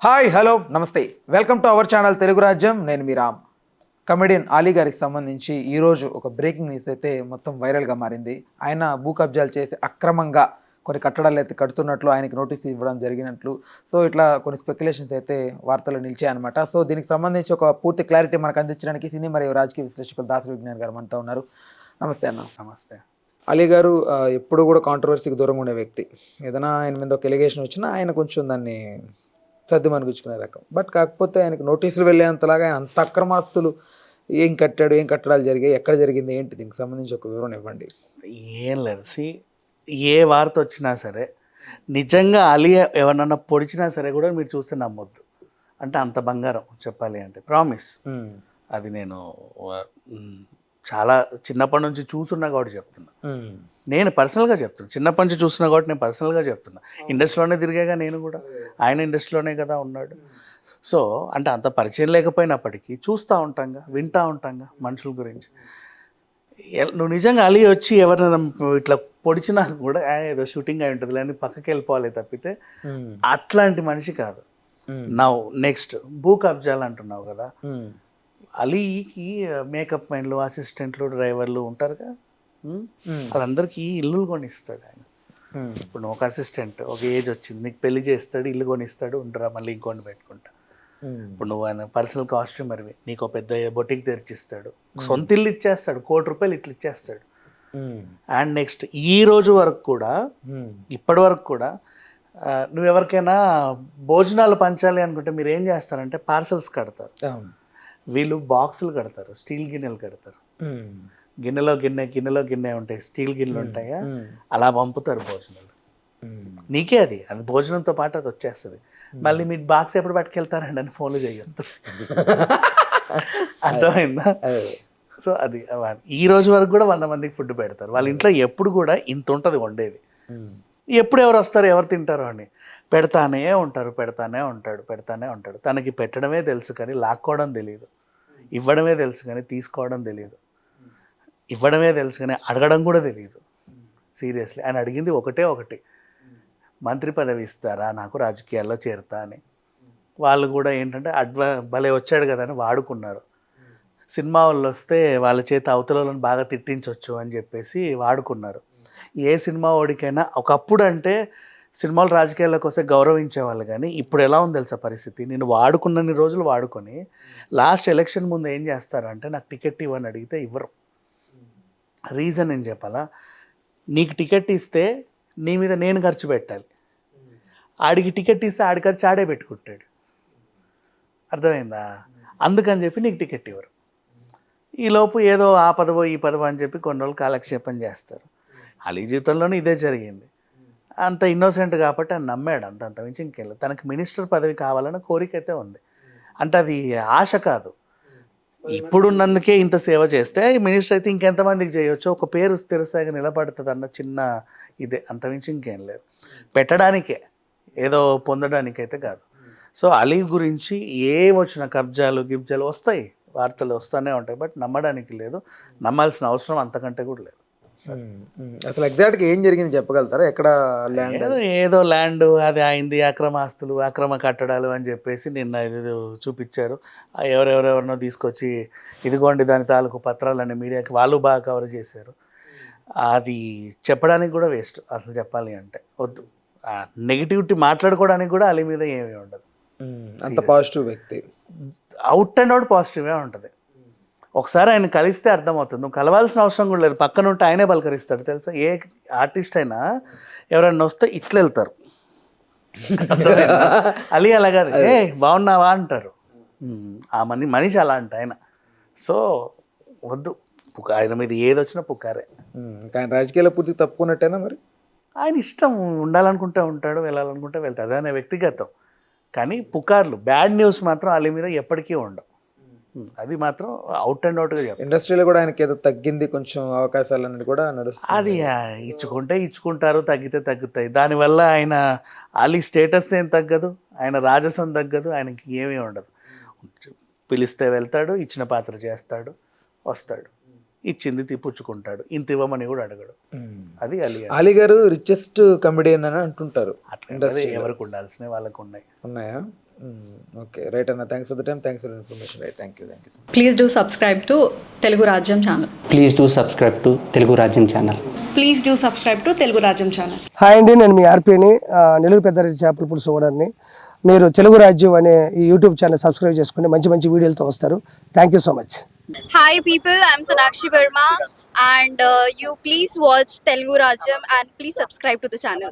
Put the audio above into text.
Hi hello నమస్తే welcome to our channel Telugu రాజ్యం. నేను మీ రామ్. కమెడియన్ ఆలీ గారికి సంబంధించి ఈరోజు ఒక బ్రేకింగ్ న్యూస్ అయితే మొత్తం వైరల్గా మారింది. ఆయన భూ కబ్జాలు చేసి అక్రమంగా కొన్ని కట్టడాలు అయితే కడుతున్నట్లు ఆయనకి నోటీస్ ఇవ్వడం జరిగినట్లు. సో ఇట్లా కొన్ని స్పెక్యులేషన్స్ అయితే వార్తలు నిలిచాయన్నమాట. సో దీనికి సంబంధించి ఒక పూర్తి క్లారిటీ మనకు అందించడానికి సినీ మరియు రాజకీయ విశ్లేషకులు దాసరి విజ్ఞాన్ గారు మనతో ఉన్నారు. నమస్తే అన్న. నమస్తే. అలీ గారు ఎప్పుడు కూడా కాంట్రవర్సీకి దూరంగా ఉండే వ్యక్తి. ఏదైనా ఆయన మీద ఒక ఎలిగేషన్ వచ్చినా ఆయన కొంచెం దాన్ని సర్ది మనుగుచ్చుకునే రకం. బట్ కాకపోతే ఆయనకు నోటీసులు వెళ్ళేంతలాగా ఆయన అంత అక్రమాస్తులు ఏం కట్టాడు, ఏం కట్టడాలు జరిగాయి, ఎక్కడ జరిగింది, ఏంటి, దీనికి సంబంధించి ఒక వివరణ ఇవ్వండి. ఏం లేదు. ఏ వార్త వచ్చినా సరే నిజంగా అలీ ఎవరన్నా పొడిచినా సరే కూడా మీరు చూస్తే నమ్మొద్దు. అంటే అంత బంగారం చెప్పాలి అంటే ప్రామిస్. అది నేను చాలా చిన్నప్పటి నుంచి చూస్తున్నా కాబట్టి చెప్తున్నా. నేను పర్సనల్గా చెప్తున్నా, చిన్నప్పటి నుంచి చూస్తున్నా కాబట్టి నేను పర్సనల్గా చెప్తున్నా. ఇండస్ట్రీలోనే తిరిగాగా నేను కూడా, ఆయన ఇండస్ట్రీలోనే కదా ఉన్నాడు. సో అంటే అంత పరిచయం లేకపోయినప్పటికీ చూస్తూ ఉంటాంగా, వింటూ ఉంటాంగా మనుషుల గురించి. నువ్వు నిజంగా అలీ వచ్చి ఎవరైనా ఇట్లా పొడిచినా కూడా ఏదో షూటింగ్ అయి ఉంటుంది లేని పక్కకి వెళ్ళిపోవాలి తప్పితే అట్లాంటి మనిషి కాదు. నవ్వు నెక్స్ట్ భూ కబ్జాలు అంటున్నావు కదా, అలీకి మేకప్ మైన్లు, అసిస్టెంట్లు, డ్రైవర్లు ఉంటారుగా, వాళ్ళందరికీ ఇల్లు కొనిస్తాడు ఆయన. ఇప్పుడు నువ్వు ఒక అసిస్టెంట్, ఒక ఏజ్ వచ్చింది, నీకు పెళ్లి చేస్తాడు, ఇల్లు కొనిస్తాడు, ఉండరా మళ్ళీ ఇంకొని పెట్టుకుంటా. ఇప్పుడు నువ్వు ఆయన పర్సనల్ కాస్ట్యూమర్వి, నీకు ఒక పెద్ద బొటిక్ తెరిచిస్తాడు, సొంత ఇల్లు ఇచ్చేస్తాడు, ₹1,00,00,000 ఇట్లా ఇచ్చేస్తాడు. అండ్ నెక్స్ట్ ఈ రోజు వరకు కూడా, ఇప్పటి వరకు కూడా నువ్వు ఎవరికైనా భోజనాలు పంచాలి అనుకుంటే మీరు ఏం చేస్తారంటే పార్సల్స్ కడతారు. వీళ్ళు బాక్సులు కడతారు, స్టీల్ గిన్నెలు కడతారు. గిన్నెలో గిన్నె ఉంటాయి, స్టీల్ గిన్నెలు ఉంటాయా, అలా పంపుతారు భోజనాలు. నీకే అది భోజనంతో పాటు అది వచ్చేస్తుంది. మళ్ళీ మీ బాక్స్ ఎప్పుడు పట్టుకెళ్తారండి అని ఫోన్లు చేయొద్దు. అర్థమైందా? సో అది ఈ రోజు వరకు కూడా 100 మందికి ఫుడ్ పెడతారు. వాళ్ళ ఇంట్లో ఎప్పుడు కూడా ఇంత ఉంటుంది వండేది. ఎప్పుడు ఎవరు వస్తారు, ఎవరు తింటారు అని పెడతానే ఉంటాడు. తనకి పెట్టడమే తెలుసు కానీ లాక్కోవడం తెలియదు, ఇవ్వడమే తెలుసు కానీ తీసుకోవడం తెలియదు, ఇవ్వడమే తెలుసు కానీ అడగడం కూడా తెలియదు. సీరియస్లీ ఆయన అడిగింది ఒకటి, మంత్రి పదవి ఇస్తారా నాకు, రాజకీయాల్లో చేరుతా అని. వాళ్ళు కూడా ఏంటంటే భలే వచ్చాడు కదా అని వాడుకున్నారు. సినిమా వాళ్ళు వస్తే వాళ్ళ చేత అవతలను బాగా తిట్టించవచ్చు అని చెప్పేసి వాడుకున్నారు. ఏ సినిమా ఓడికైనా ఒకప్పుడు అంటే సినిమాలు రాజకీయాల్లోకి వస్తే గౌరవించేవాళ్ళు, కానీ ఇప్పుడు ఎలా ఉంది తెలుసా పరిస్థితి, నేను వాడుకున్నన్ని రోజులు వాడుకొని లాస్ట్ ఎలక్షన్ ముందు ఏం చేస్తారంటే నాకు టికెట్ ఇవ్వని అడిగితే ఇవ్వరు. రీజన్ ఏం చెప్పాలా, నీకు టికెట్ ఇస్తే నీ మీద నేను ఖర్చు పెట్టాలి, ఆడికి టికెట్ ఇస్తే ఆడి ఖర్చు ఆడే పెట్టుకుంటాడు. అర్థమైందా? అందుకని చెప్పి నీకు టికెట్ ఇవ్వరు. ఈలోపు ఏదో ఆ పదవో ఈ పదవో అని చెప్పి కొన్ని రోజులు కాలక్షేపం చేస్తారు. అలీ జీవితంలోనే ఇదే జరిగింది. అంత ఇన్నోసెంట్ కాబట్టి ఆయన నమ్మాడు, అంత మించి ఇంకెళ్ళి తనకి మినిస్టర్ పదవి కావాలన్న కోరిక అయితే ఉంది. అంటే అది ఆశ కాదు. ఇప్పుడున్నందుకే ఇంత సేవ చేస్తే మినిస్టర్ అయితే ఇంకెంతమందికి చేయొచ్చు, ఒక పేరు స్థిరస్థాయిగా నిలబడుతుంది అన్న చిన్న ఇదే, అంతమించి ఇంకేం లేదు. పెట్టడానికే, ఏదో పొందడానికైతే కాదు. సో అలీ గురించి ఏ వచ్చిన కబ్జాలు గిబ్జాలు వస్తాయి, వార్తలు వస్తూనే ఉంటాయి, బట్ నమ్మడానికి లేదు, నమ్మాల్సిన అవసరం అంతకంటే కూడా లేదు. అసలు ఎగ్జాక్ట్గా ఏం జరిగింది చెప్పగలుగుతారా? ఎక్కడ ల్యాండ్, ఏదో ల్యాండ్ అది అయింది, అక్రమ ఆస్తులు, అక్రమ కట్టడాలు అని చెప్పేసి నిన్న ఇది చూపించారు. ఎవరెవరెవరినో తీసుకొచ్చి ఇదిగోండి దాని తాలూకు పత్రాలని మీడియాకి వాళ్ళు బాగా కవర్ చేశారు. అది చెప్పడానికి కూడా వేస్ట్ అసలు చెప్పాలి అంటే. వద్దు, నెగిటివిటీ మాట్లాడుకోవడానికి కూడా అలీ మీద ఏమీ ఉండదు. అంత పాజిటివ్ వ్యక్తి, అవుట్ అండ్ అవుట్ పాజిటివే ఉంటుంది. ఒకసారి ఆయన కలిస్తే అర్థమవుతుంది. నువ్వు కలవాల్సిన అవసరం కూడా లేదు, పక్కన ఉంటే ఆయనే పలకరిస్తాడు తెలుసా. ఏ ఆర్టిస్ట్ అయినా ఎవరన్నా వస్తే ఇట్లా వెళ్తారు, అలీ అలా కాదు, ఏ బాగున్నావా అంటారు. ఆ మనిషి అలా అంట ఆయన. సో వద్దు, ఆయన మీద ఏది వచ్చినా పుకారే. ఆయన రాజకీయాల పూర్తి తప్పుకున్నట్టేనా మరి? ఆయన ఇష్టం, ఉండాలనుకుంటే ఉంటాడు, వెళ్ళాలనుకుంటే వెళ్తాడు, అదే వ్యక్తిగతం. కానీ పుకార్లు, బ్యాడ్ న్యూస్ మాత్రం అలీ మీద ఎప్పటికీ ఉండవు. అది మాత్రం అవుట్ అండ్ అవుట్గా చెప్పాలి. ఇండస్ట్రీలో కూడా ఆయనకి ఏదో తగ్గింది కొంచెం అవకాశాలు అనేది కూడా నడుస్తుంది. అది ఇచ్చుకుంటారు, తగ్గితే తగ్గుతాయి. దానివల్ల ఆయన అలీ స్టేటస్ ఏం తగ్గదు, ఆయన రాజసం తగ్గదు, ఆయనకి ఏమీ ఉండదు. పిలిస్తే వెళ్తాడు, ఇచ్చిన పాత్ర చేస్తాడు, వస్తాడు, ఇచ్చింది తిప్పుచ్చుకుంటాడు, ఇంత ఇవ్వమని కూడా అడగడు. అది అలీ గారు రిచెస్ట్ కమెడియన్ అని అంటుంటారు. అట్లా ఎవరికి ఉండాల్సినవి వాళ్ళకు ఉన్నాయా? ఓకే రైట్ అన్న, thanks for the time, thanks for information. Right, thank you so much. Please do subscribe to Telugu Rajyam channel. Please do subscribe to Telugu Rajyam channel. Please do subscribe to Telugu Rajyam channel. Hi అండి, నేను మీ ఆర్పీని, నెల్లూరు పెద్దారెడ్డి చేపల పులుసు ఓనర్ని. మీరు తెలుగు రాజ్యం అనే ఈ యూట్యూబ్ ఛానల్ సబ్స్క్రైబ్ చేసుకుని మంచి మంచి వీడియోలతో వస్తారు. Thank you so much. Hi people, I'm Sonakshi Verma and you please watch Telugu Rajyam and please subscribe to the channel.